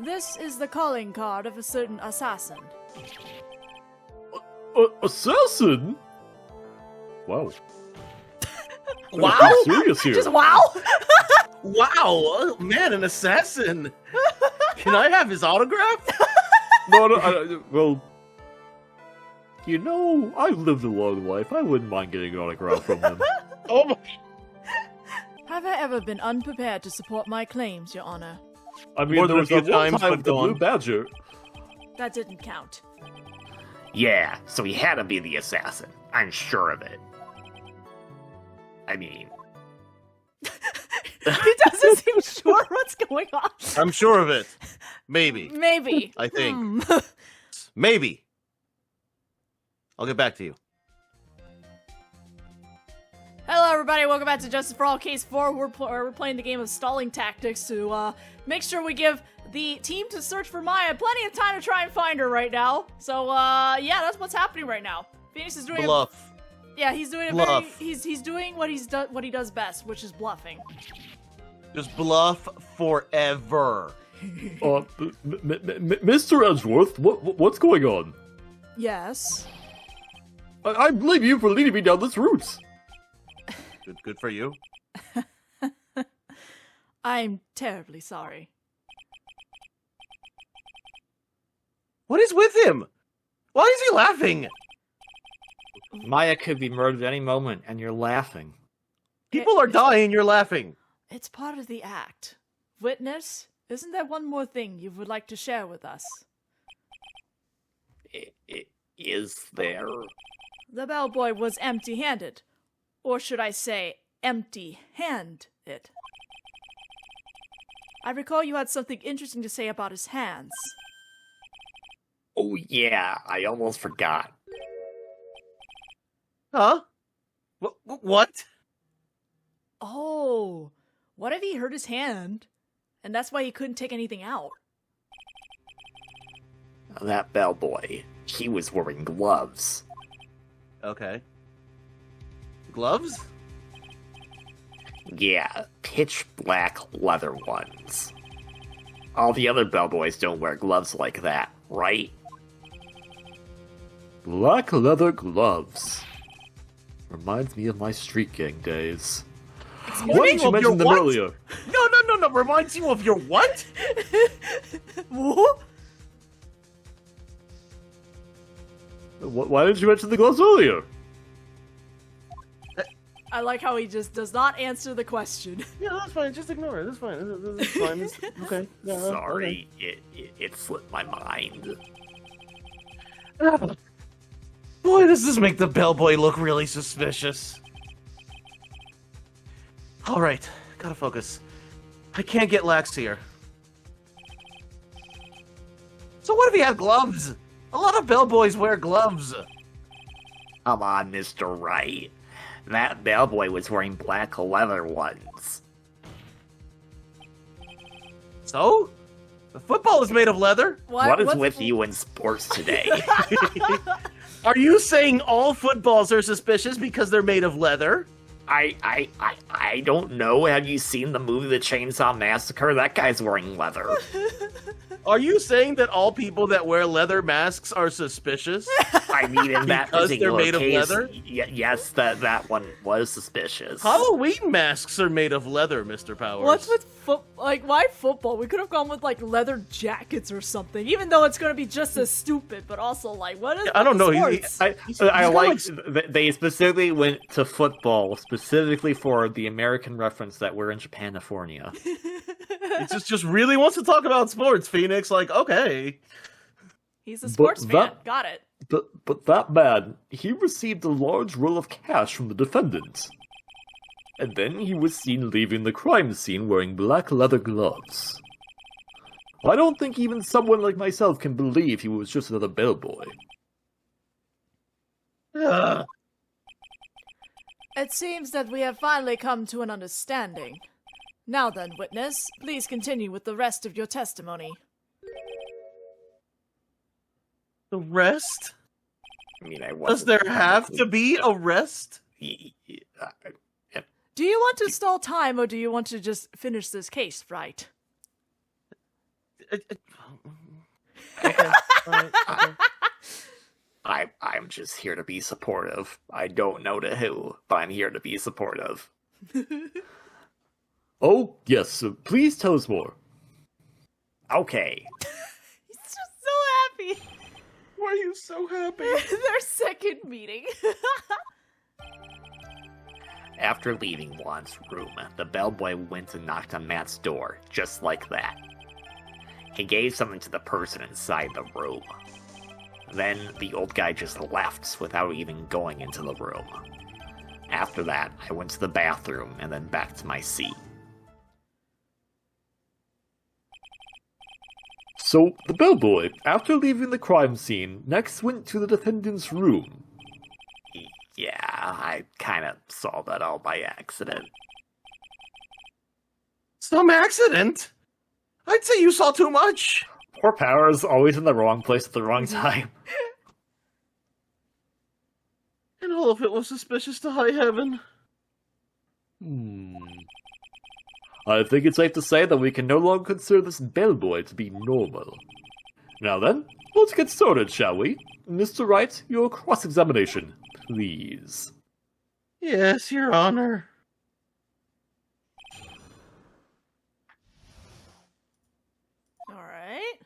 This is the calling card of a certain assassin. Assassin? Wow. Wow! I'm serious here. Just wow! Wow, man, an assassin! Can I have his autograph? No, well... You know, I've lived a long life. I wouldn't mind getting an autograph from him. Oh my... Have I ever been unprepared to support my claims, Your Honor? I mean, More there than a was few that one times, time but with the go on. Blue Badger. That didn't count. Yeah, so he had to be the assassin. I'm sure of it. I mean, He doesn't seem sure what's going on. I'm sure of it. Maybe. Maybe. I think. Hmm. Maybe. I'll get back to you. Hello, everybody. Welcome back to Justice for All Case 4. We're playing the game of stalling tactics to make sure we give the team to search for Maya plenty of time to try and find her right now. So, yeah, that's what's happening right now. Phoenix is doing Bluff. he's doing a Bluff. he's doing what he does best, which is bluffing. Just bluff forever. Mr. Edgeworth, what's going on? Yes. I blame you for leading me down this route. Good for you. I'm terribly sorry. What is with him? Why is he laughing? Maya could be murdered any moment, and you're laughing. People are dying, you're laughing. It's part of the act. Witness, isn't there one more thing you would like to share with us? Is there? The bellboy was empty-handed. Or should I say, empty-handed. I recall you had something interesting to say about his hands. Oh yeah, I almost forgot. Huh? What? Oh, what if he hurt his hand? And that's why he couldn't take anything out. That bellboy, he was wearing gloves. Okay. Gloves? Yeah, pitch black leather ones. All the other bellboys don't wear gloves like that, right? Black leather gloves. Reminds me of my street gang days. Why didn't you Of your mention them what? earlier? No. Reminds you of your what? What? Why didn't you mention the gloves earlier? I like how he just does not answer the question. Yeah, that's fine. Just ignore it. That's fine. That's fine. It's, okay. Yeah, Sorry, it slipped my mind. okay. Boy, does this make the bellboy look really suspicious. Alright, gotta focus. I can't get lax here. So what if he had gloves? A lot of bellboys wear gloves. Come on, Mr. Wright. That bellboy was wearing black leather ones. So? The football is made of leather? What is What's- with you in sports today? Are you saying all footballs are suspicious because they're made of leather? I don't know. Have you seen the movie The Chainsaw Massacre? That guy's wearing leather. Are you saying that all people that wear leather masks are suspicious? I mean, in that Because they're particular made of case, leather? yes, that one was suspicious. Halloween masks are made of leather, Mr. Powers. What's with why football? We could have gone with like leather jackets or something, even though it's gonna be just as stupid, but also like what is I don't know. sports? I got, like they specifically went to football specifically for the American reference that we're in Japanifornia. He just really wants to talk about sports, Phoenix. Like, okay. He's a sports fan. that- Got it. But that man, he received a large roll of cash from the defendant. And then he was seen leaving the crime scene wearing black leather gloves. I don't think even someone like myself can believe he was just another bellboy. Ugh. It seems that we have finally come to an understanding. Now then, witness, please continue with the rest of your testimony. The rest? I mean, Does there have to be a rest? Do you want to stall time, or do you want to just finish this case, Wright? Okay. All right. Okay. I'm just here to be supportive. I don't know to who, but I'm here to be supportive. Oh, yes, please tell us more. Okay. He's just so happy. Why are you so happy? Their second meeting. After leaving Juan's room, the bellboy went and knocked on Matt's door, just like that. He gave something to the person inside the room. Then the old guy just left without even going into the room. After that, I went to the bathroom and then back to my seat. So, the bellboy, after leaving the crime scene, next went to the defendant's room. Yeah, I kinda saw that all by accident. Some accident? I'd say you saw too much. Poor Powers, always in the wrong place at the wrong time. And all of it was suspicious to high heaven. I think it's safe to say that we can no longer consider this bellboy to be normal. Now then, let's get started, shall we? Mr. Wright, your cross-examination, please. Yes, Your Honor. All right.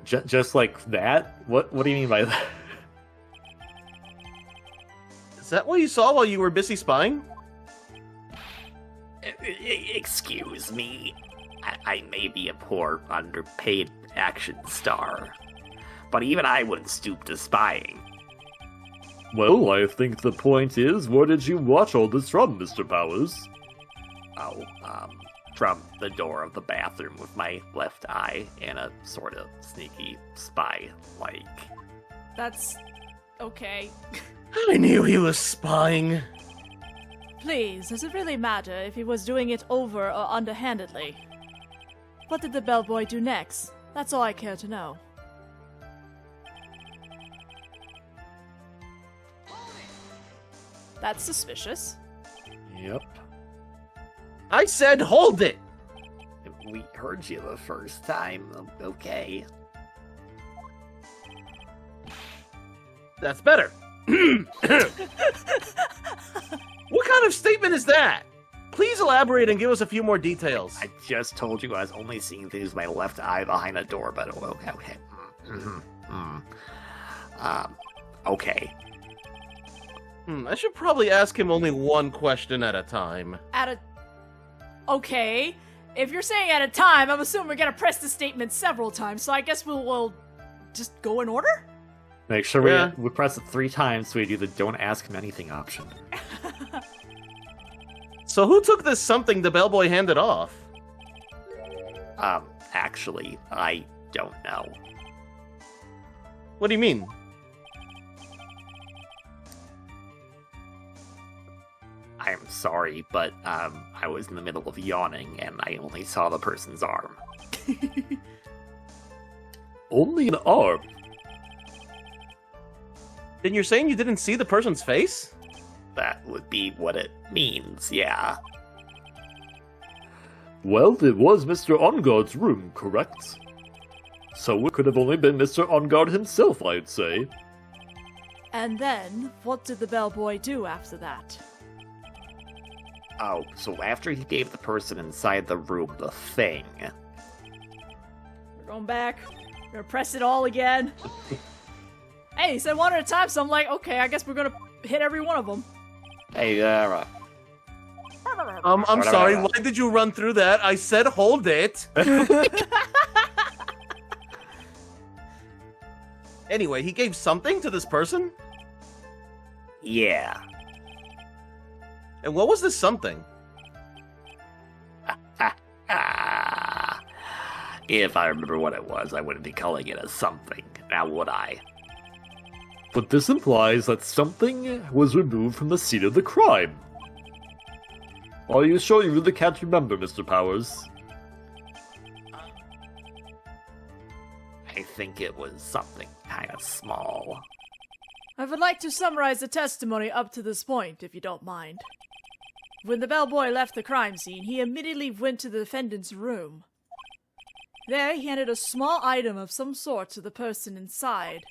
Just like that? What do you mean by that? Is that what you saw while you were busy spying? Excuse me. I may be a poor, underpaid action star, but even I wouldn't stoop to spying. Well, I think the point is, where did you watch all this from, Mr. Powers? Oh, from the door of the bathroom with my left eye and a sort of sneaky spy-like. That's okay. I knew he was spying. Please, does it really matter if he was doing it over or underhandedly? What did the bellboy do next? That's all I care to know. That's suspicious. Yep. I said hold it! We heard you the first time, okay? That's better. What kind of statement is that? Please elaborate and give us a few more details. I just told you I was only seeing things with my left eye behind the door, but okay. Okay. I should probably ask him only one question at a time. Okay. If you're saying at a time, I'm assuming we're gonna press the statement several times, so I guess we'll just go in order? Make sure Yeah. we press it 3 times so we do the don't ask him anything option. So who took this something the bellboy handed off? Actually, I don't know. What do you mean? I'm sorry, but, I was in the middle of yawning, and I only saw the person's arm. Only an arm? Then you're saying you didn't see the person's face? That would be what it means, yeah. Well, it was Mr. Onguard's room, correct? So it could have only been Mr. Onguard himself, I'd say. And then, what did the bellboy do after that? Oh, so after he gave the person inside the room the thing... We're going back. We're gonna press it all again. Hey, he said one at a time, so I'm like, okay, I guess we're gonna hit every one of them. Hey, I'm sorry, why did you run through that? I said hold it! Anyway, he gave something to this person? yeah. And what was this something? Ah. If I remember what it was, I wouldn't be calling it a something, now would I? But this implies that something was removed from the scene of the crime. Are you sure you really can't remember, Mr. Powers? I think it was something kind of small. I would like to summarize the testimony up to this point, if you don't mind. When the bellboy left the crime scene, he immediately went to the defendant's room. There, he handed a small item of some sort to the person inside.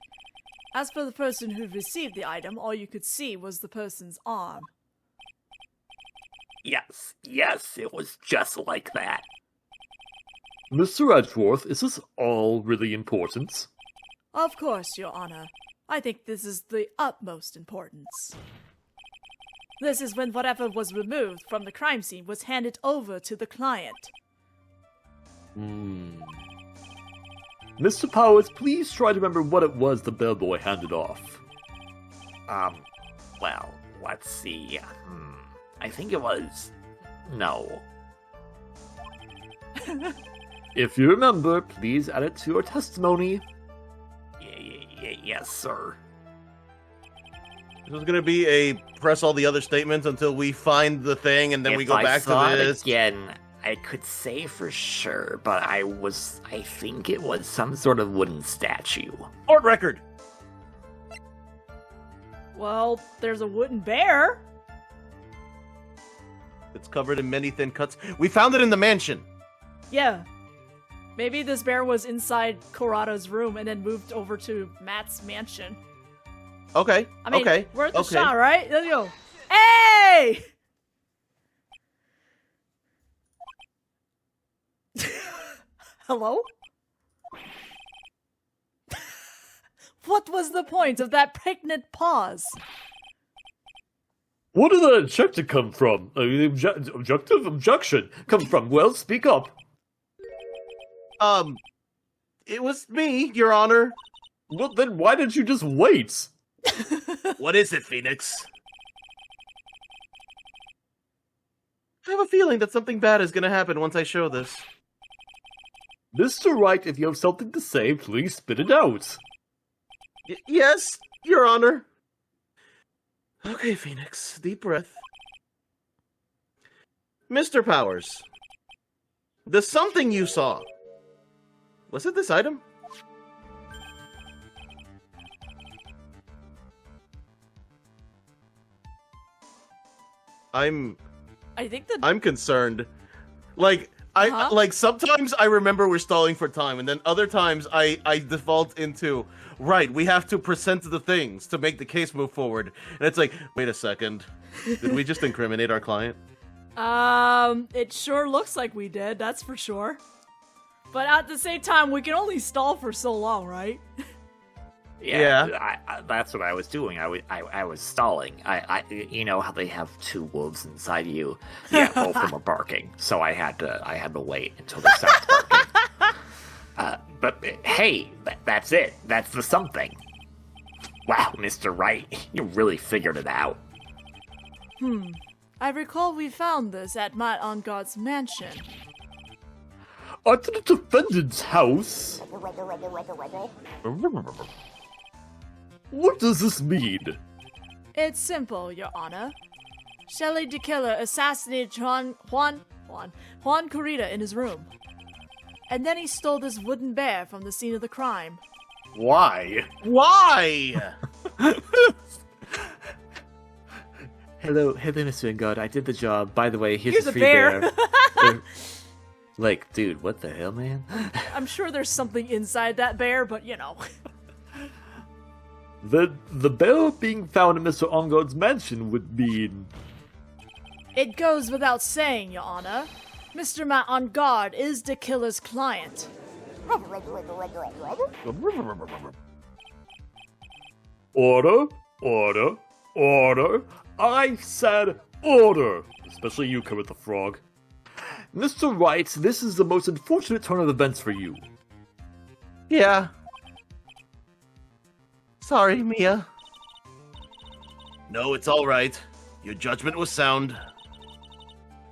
As for the person who received the item, all you could see was the person's arm. Yes, it was just like that. Mr. Edgeworth, is this all really important? Of course, Your Honor. I think this is the utmost importance. This is when whatever was removed from the crime scene was handed over to the client. Mr. Powers, please try to remember what it was the bellboy handed off. Well, let's see. I think it was... No. If you remember, please add it to your testimony. Yes, sir. This is gonna be a press all the other statements until we find the thing, and then If we go I back saw to it this. again, I could say for sure, but I think it was some sort of wooden statue. Court record. Well, there's a wooden bear. It's covered in many thin cuts. We found it in the mansion. Yeah. Maybe this bear was inside Corrado's room and then moved over to Matt's mansion. Okay. I mean, okay. worth a okay. shot, right? Let's go. Hey! Hello? What was the point of that pregnant pause? Where did that objective come from? Objection come from? Well, speak up. It was me, Your Honor. Well, then why didn't you just wait? What is it, Phoenix? I have a feeling that something bad is gonna happen once I show this. Mr. Wright, if you have something to say, please spit it out. Yes, Your Honor. Okay, Phoenix, deep breath. Mr. Powers, the something you saw, was it this item? I think that I'm concerned. Like, like sometimes I remember we're stalling for time, and then other times I default into, right, we have to present the things to make the case move forward. And it's like, wait a second. Did we just incriminate our client? it sure looks like we did, that's for sure. But at the same time, we can only stall for so long, right? Yeah. That's what I was doing. I was stalling. You know how they have two wolves inside you? Yeah, both of them are barking. So I had to wait until they stopped barking. But hey, that's it. That's the something. Wow, Mr. Wright, you really figured it out. I recall we found this at Matt on God's mansion. At the defendant's house? What does this mean? It's simple, Your Honor. Shelley the Killer assassinated Juan Corrida in his room. And then he stole this wooden bear from the scene of the crime. Why? Why? Hello, Mr. Ingard. I did the job. By the way, here's Here's a a free bear. Like, dude, what the hell, man? I'm sure there's something inside that bear, but you know. The bear being found in Mr. Ongard's mansion would mean... It goes without saying, Your Honor. Mr. Matt on Guard is the killer's client. Order, order, order. I said order. Especially you, Kermit the Frog. Mr. Wright, this is the most unfortunate turn of events for you. Yeah. Sorry, Mia. No, it's all right. Your judgment was sound.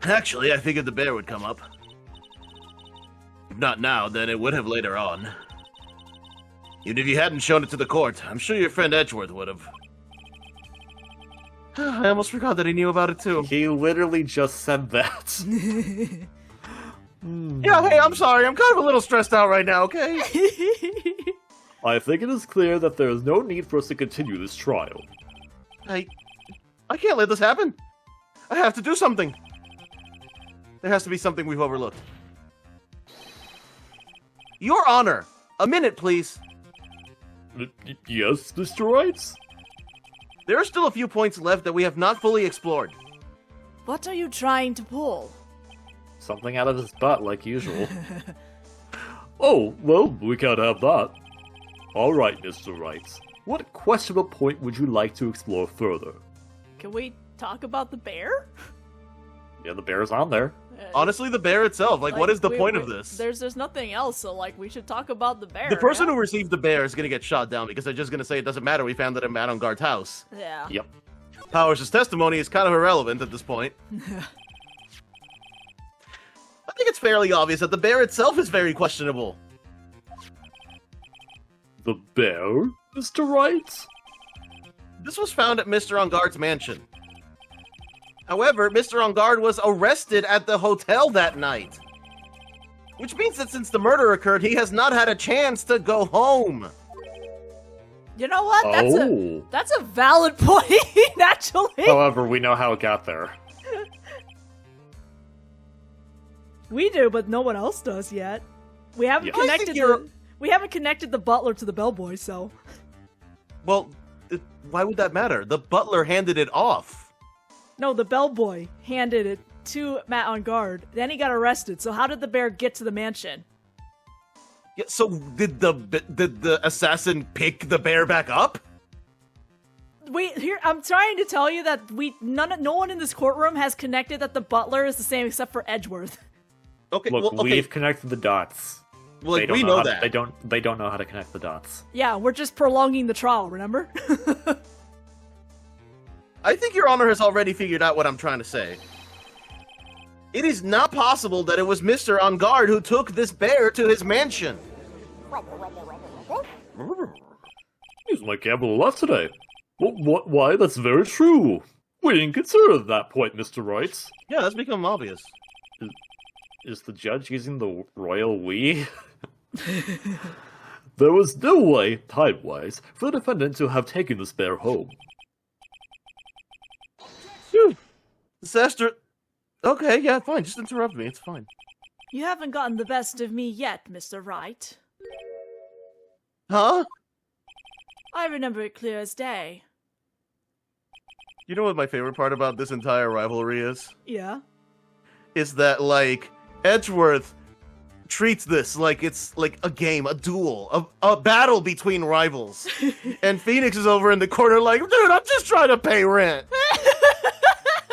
Actually, I figured the bear would come up. If not now, then it would have later on. Even if you hadn't shown it to the court, I'm sure your friend Edgeworth would have. I almost forgot that he knew about it too. He literally just said that. Yeah, hey, I'm sorry. I'm kind of a little stressed out right now, okay? I think it is clear that there is no need for us to continue this trial. I can't let this happen. I have to do something. There has to be something we've overlooked. Your Honor, a minute, please. Yes, Mr. Wright? There are still a few points left that we have not fully explored. What are you trying to pull? Something out of his butt, like usual. Oh, well, we can't have that. Alright, Mr. Wright. What questionable point would you like to explore further? Can we talk about the bear? Yeah, the bear's on there. Honestly, the bear itself. Like what is the point of this? There's nothing else, so like we should talk about the bear. The person yeah? who received the bear is going to get shot down because they're just going to say it doesn't matter. We found it at Matt on Guard's house. Yeah. Yep. Powers' testimony is kind of irrelevant at this point. I think it's fairly obvious that the bear itself is very questionable. The bear, Mr. Wright? This was found at Mr. On Guard's mansion. However, Mr. On Guard was arrested at the hotel that night. Which means that since the murder occurred, he has not had a chance to go home. You know what? Oh. That's a valid point, actually. However, we know how it got there. We do, but no one else does yet. We haven't Yeah. connected we haven't connected the butler to the bellboy, so. Well, why would that matter? The butler handed it off. No, the bellboy handed it to Matt on Guard. Then he got arrested. So how did the bear get to the mansion? Yeah, so did the assassin pick the bear back up? I'm trying to tell you that no one in this courtroom has connected that the butler is the same except for Edgeworth. Okay, Look, well, okay. we've connected the dots. Well, They don't we know how that. They don't know how to connect the dots. Yeah, we're just prolonging the trial, remember? I think Your Honor has already figured out what I'm trying to say. It is not possible that it was Mr. On Guard who took this bear to his mansion. He's my capital left today. Why, that's very true. We didn't consider that point, Mr. Wright. Yeah, that's become obvious. Is the judge using the royal we? There was no way, time-wise, for the defendant to have taken this bear home. Phew. Disaster. Okay, yeah, fine. Just interrupt me. It's fine. You haven't gotten the best of me yet, Mr. Wright. Huh? I remember it clear as day. You know what my favorite part about this entire rivalry is? Yeah? Is that, like, Edgeworth treats this like it's like a game, a duel, a battle between rivals. And Phoenix is over in the corner like, dude, I'm just trying to pay rent.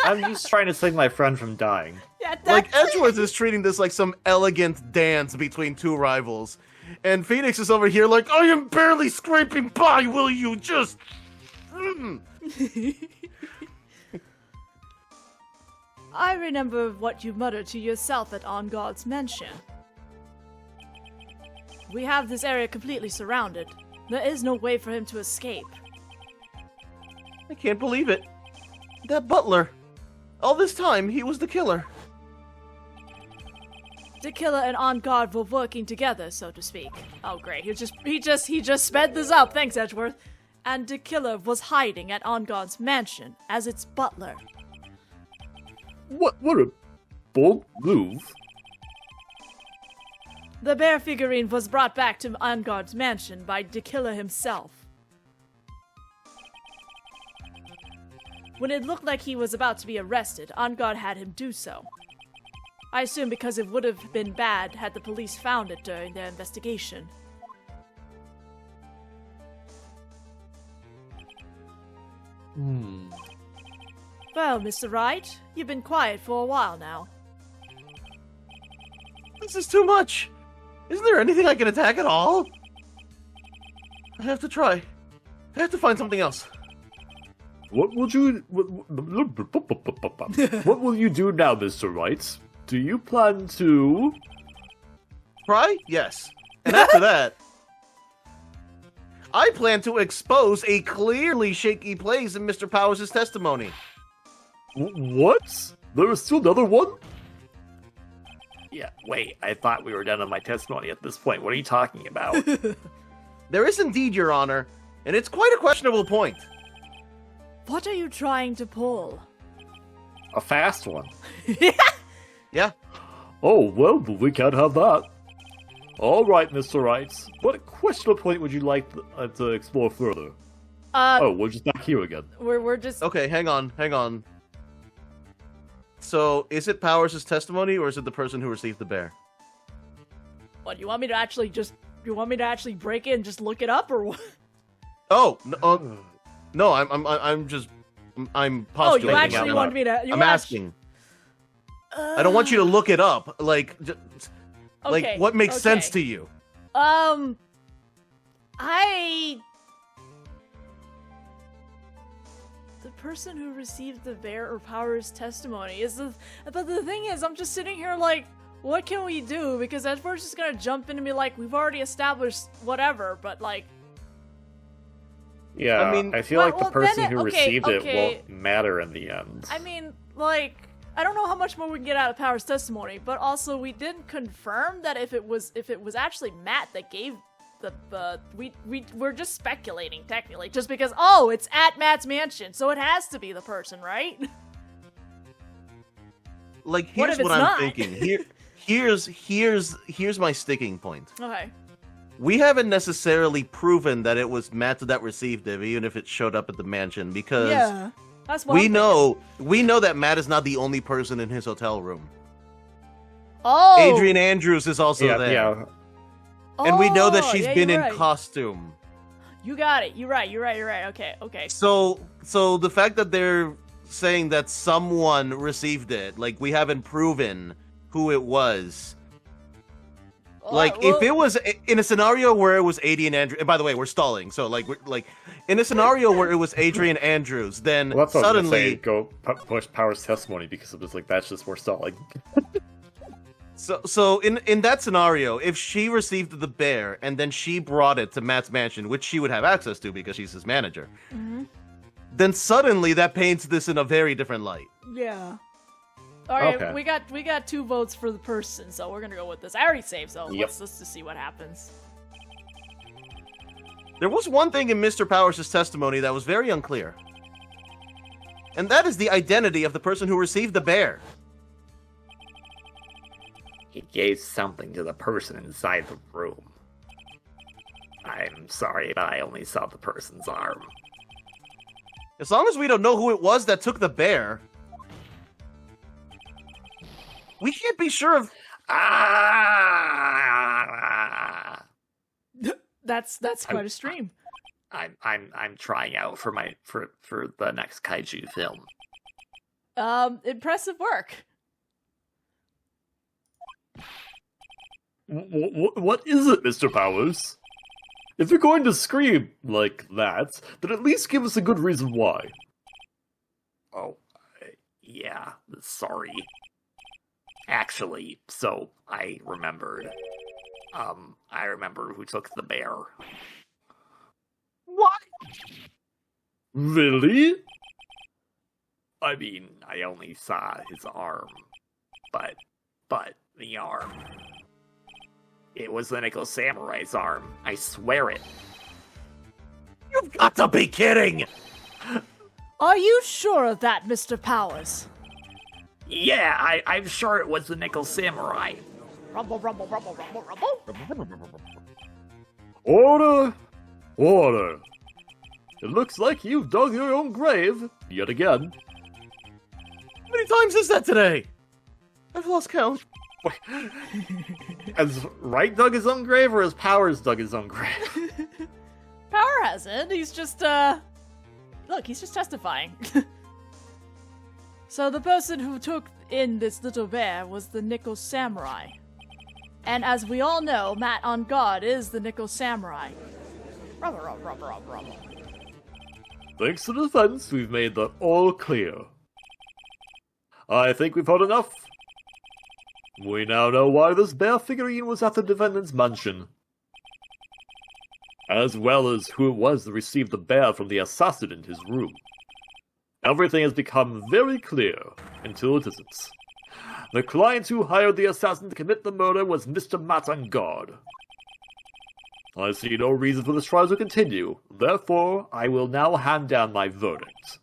I'm just trying to save my friend from dying. Yeah, that's Like, Edgeworth is treating this like some elegant dance between two rivals. And Phoenix is over here like, I am barely scraping by, will you just... I remember what you muttered to yourself at On Guard's mansion. We have this area completely surrounded. There is no way for him to escape. I can't believe it. That butler. All this time, he was the killer. The killer and On Guard were working together, so to speak. Oh great, he just sped this up, thanks Edgeworth. And the killer was hiding at On Guard's mansion as its butler. What a bold move. The bear figurine was brought back to On Guard's mansion by the killer himself. When it looked like he was about to be arrested, On Guard had him do so. I assume because it would have been bad had the police found it during their investigation. Well, Mr. Wright, you've been quiet for a while now. This is too much. Isn't there anything I can attack at all? I have to try. I have to find something else. What will you do now, Mr. Wright? Do you plan to... Try? Yes. And after that, I plan to expose a clearly shaky place in Mr. Powers' testimony. What? There is still another one? Yeah, wait, I thought we were done on my testimony at this point. What are you talking about? There is indeed, Your Honor, and it's quite a questionable point. What are you trying to pull? A fast one. Yeah. Oh, well, but we can't have that. All right, Mr. Wright. What questionable point would you like to explore further? We're just back here again. We're just... Okay, hang on. So, is it Powers' testimony, or is it the person who received the bear? What, you want me to actually break in and just look it up, or what? Oh, no, I'm postulating. Oh, you actually wanted me to... I'm asking. I don't want you to look it up. Like, Okay, what makes sense to you? The person who received the bear or Powers' testimony is but the thing is, I'm just sitting here like, what can we do? Because at first it's gonna jump into me like, we've already established whatever, but like... Yeah, I mean, I feel like the person who received it won't matter in the end. I mean, like, I don't know how much more we can get out of Powers' testimony, but also we didn't confirm that if it was actually Matt that gave we're just speculating technically, just because it's at Matt's mansion, so it has to be the person, right? Like, here's what I'm thinking. Here's my sticking point. Okay. We haven't necessarily proven that it was Matt that received it, even if it showed up at the mansion, because that's what we know that Matt is not the only person in his hotel room. Oh, Adrian Andrews is also there. Yeah. And we know that she's been in right. costume. You got it. You're right. Okay. So the fact that they're saying that someone received it, like, we haven't proven who it was. Like, if it was in a scenario where it was Adrian Andrews, and by the way, we're stalling. So we're in a scenario where it was Adrian Andrews, then that's what suddenly I was gonna say, go push Powers' testimony, because it was like, that's just more stalling. So in that scenario, if she received the bear and then she brought it to Matt's mansion, which she would have access to because she's his manager, then suddenly that paints this in a very different light. Yeah. All right, Okay. we got 2 votes for the person, so we're gonna go with this. I already saved, so let's just see what happens. There was one thing in Mr. Powers' testimony that was very unclear, and that is the identity of the person who received the bear. He gave something to the person inside the room. I'm sorry, but I only saw the person's arm. As long as we don't know who it was that took the bear, we can't be sure of... That's quite a stream. I'm trying out for the next kaiju film. Impressive work. What is it, Mr. Powers? If you're going to scream like that, then at least give us a good reason why. Oh, yeah, sorry. Actually, so I remembered. I remember who took the bear. What? Really? I mean, I only saw his arm, but the arm. It was the Nickel Samurai's arm. I swear it. You've got to be kidding! Are you sure of that, Mr. Powers? Yeah, I'm sure it was the Nickel Samurai. Rumble, rumble, rumble, rumble, rumble. Order! Order! It looks like you've dug your own grave, yet again. How many times is that today? I've lost count. Has Wright dug his own grave, or has Powers dug his own grave? Power hasn't. He's just, look, he's just testifying. So the person who took in this little bear was the Nickel Samurai. And as we all know, Matt on God is the Nickel Samurai. Rubber, rubber, rubber, rubber, rubber. Thanks to the defense, we've made that all clear. I think we've heard enough. We now know why this bear figurine was at the defendant's mansion, as well as who it was that received the bear from the assassin in his room. Everything has become very clear, until it isn't. The client who hired the assassin to commit the murder was Mr. Matt on guard. I see no reason for this trial to continue, therefore I will now hand down my verdict.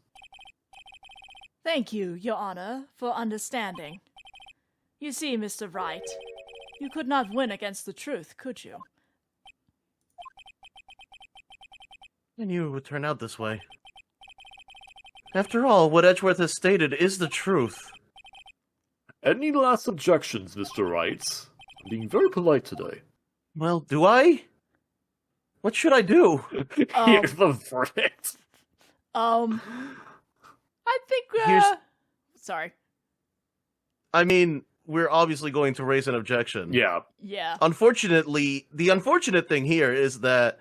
Thank you, Your Honor, for understanding. You see, Mr. Wright, you could not win against the truth, could you? I knew it would turn out this way. After all, what Edgeworth has stated is the truth. Any last objections, Mr. Wright? I'm being very polite today. Well, do I? What should I do? Here's the verdict. I think, Here's- sorry. I mean, we're obviously going to raise an objection. Yeah. Yeah. Unfortunately, the unfortunate thing here is that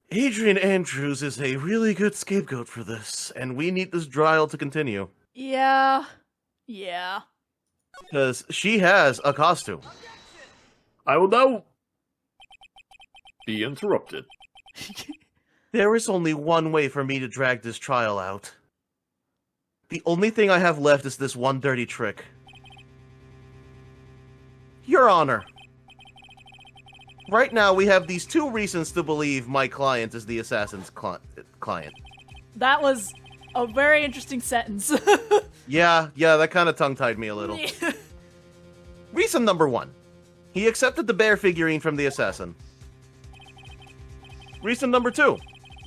Adrian Andrews is a really good scapegoat for this, and we need this trial to continue. Yeah. Yeah. Because she has a costume. I will now be interrupted. There is only one way for me to drag this trial out. The only thing I have left is this one dirty trick. Your Honor. Right now, we have these two reasons to believe my client is the assassin's client. That was a very interesting sentence. Yeah, that kind of tongue-tied me a little. Reason number one. He accepted the bear figurine from the assassin. Reason number two.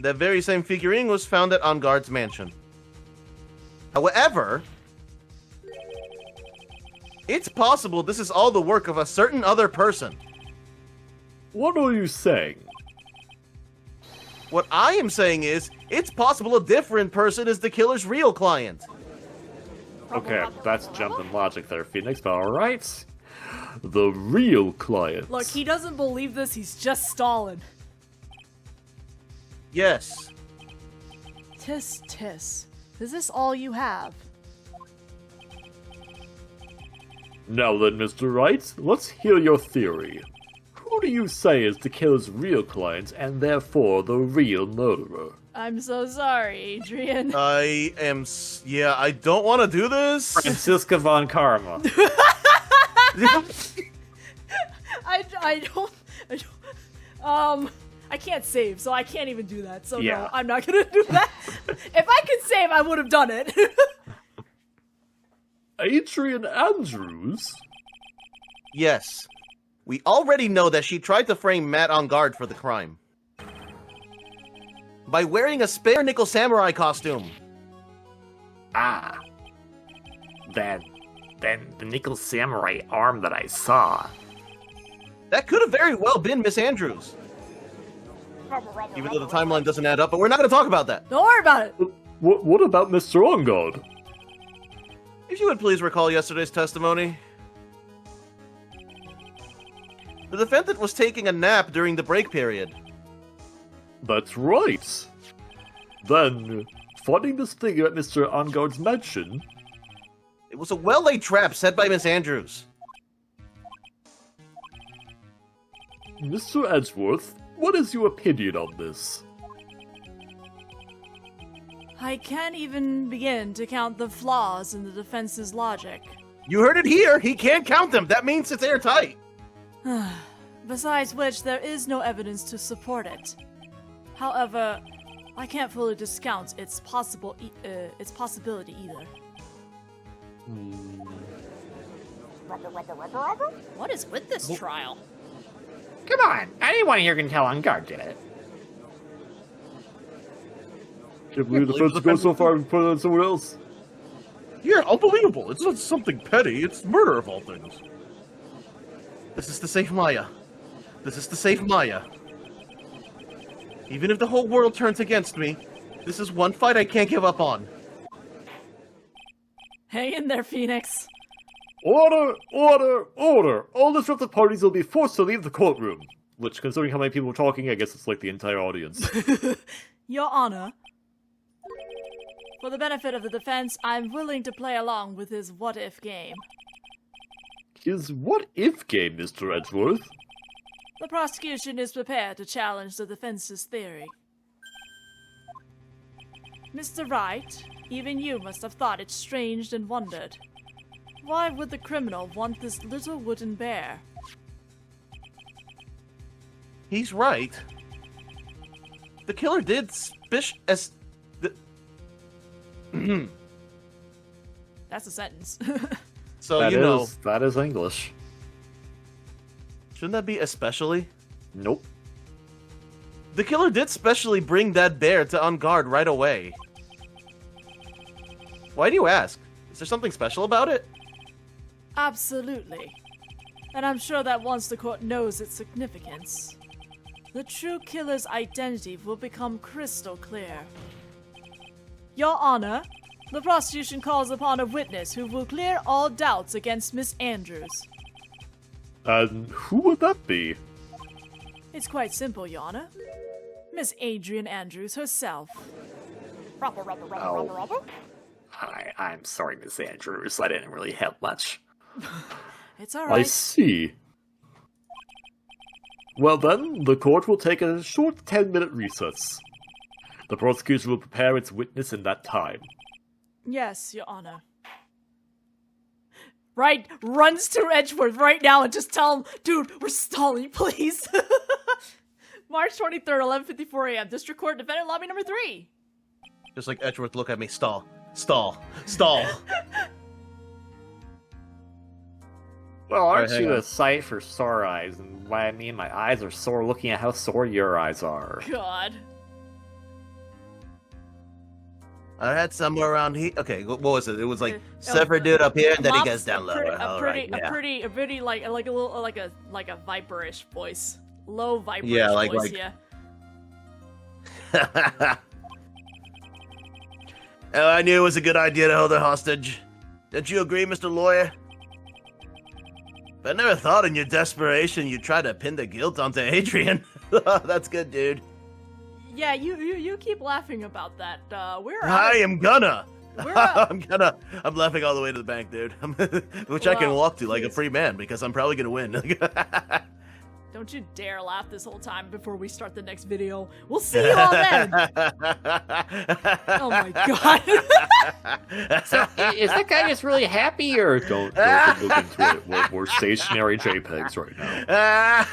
That very same figurine was found at Enguarde's mansion. However, it's possible this is all the work of a certain other person. What are you saying? What I am saying is, it's possible a different person is the killer's real client. Okay, that's jumping logic there, Phoenix, but alright. The real client. Look, he doesn't believe this, he's just stalling. Yes. Tis, tis. Is this all you have? Now then, Mr. Wright, let's hear your theory. Who do you say is the killer's real client, and therefore the real murderer? I'm so sorry, Adrian. Yeah, I don't want to do this. Franziska von Karma. I can't save, so I can't even do that. So Yeah. no, I'm not gonna do that. If I could save, I would have done it. Adrian Andrews? Yes. We already know that she tried to frame Matt Enguarde for the crime. By wearing a spare nickel samurai costume. Ah. Then the nickel samurai arm that I saw. That could have very well been Miss Andrews. Even though the timeline doesn't add up, but we're not going to talk about that. Don't worry about it. What about Mr. Enguarde? If you would please recall yesterday's testimony. The defendant was taking a nap during the break period. That's right. Then, finding this figure at Mr. Enguarde's mansion... It was a well-laid trap set by Miss Andrews. Mr. Edgeworth, what is your opinion on this? I can't even begin to count the flaws in the defense's logic. You heard it here. He can't count them. That means it's airtight. Besides which, there is no evidence to support it. However, I can't fully discount its possibility either. What is with this trial? Come on, anyone here can tell Enguarde did it. Can't believe the defense goes so far and put it on someone else. Yeah, unbelievable. It's not something petty. It's murder of all things. This is to save Maya. This is to save Maya. Even if the whole world turns against me, this is one fight I can't give up on. Hang in there, Phoenix. Order! Order! Order! All disruptive parties will be forced to leave the courtroom. Which, considering how many people are talking, I guess it's like the entire audience. Your Honor, for the benefit of the defense, I'm willing to play along with his what-if game. His what-if game, Mr. Edgeworth? The prosecution is prepared to challenge the defense's theory. Mr. Wright, even you must have thought it strange and wondered. Why would the criminal want this little wooden bear? He's right. The killer did That's a sentence. So, that is English. Shouldn't that be especially? Nope. The killer did specially bring that bear to on guard right away. Why do you ask? Is there something special about it? Absolutely. And I'm sure that once the court knows its significance, the true killer's identity will become crystal clear. Your Honor, the prosecution calls upon a witness who will clear all doubts against Miss Andrews. And who would that be? It's quite simple, Your Honor. Miss Adrian Andrews herself. Hi, I'm sorry, Miss Andrews. I didn't really have much. It's all I right. see. Well then, the court will take a short 10-minute recess. The prosecution will prepare its witness in that time. Yes, Your Honor. Wright runs to Edgeworth right now and just tell him, dude, we're stalling, please. March 23rd, 11:54 a.m. District Court, defendant lobby number 3. Just like Edgeworth, look at me. Stall. Stall. Stall. Well, aren't hang you on. a sight for sore eyes? And why me and my eyes are sore looking at how sore your eyes are. God. I had somewhere around here. Okay, what was it? It was like separate dude up here, and then he goes down lower. A pretty like a little like a viperish voice, low viperish voice. Yeah. Oh, I knew it was a good idea to hold her hostage. Don't you agree, Mr. Lawyer? But I never thought in your desperation you'd try to pin the guilt onto Adrian. That's good, dude. Yeah, you keep laughing about that. I am gonna. I'm laughing all the way to the bank, dude. Which I can walk to like a free man because I'm probably gonna win. Don't you dare laugh this whole time before we start the next video. We'll see you all then. Oh my god. So, is that guy just really happy, or Don't look into it. We're stationary JPEGs right now.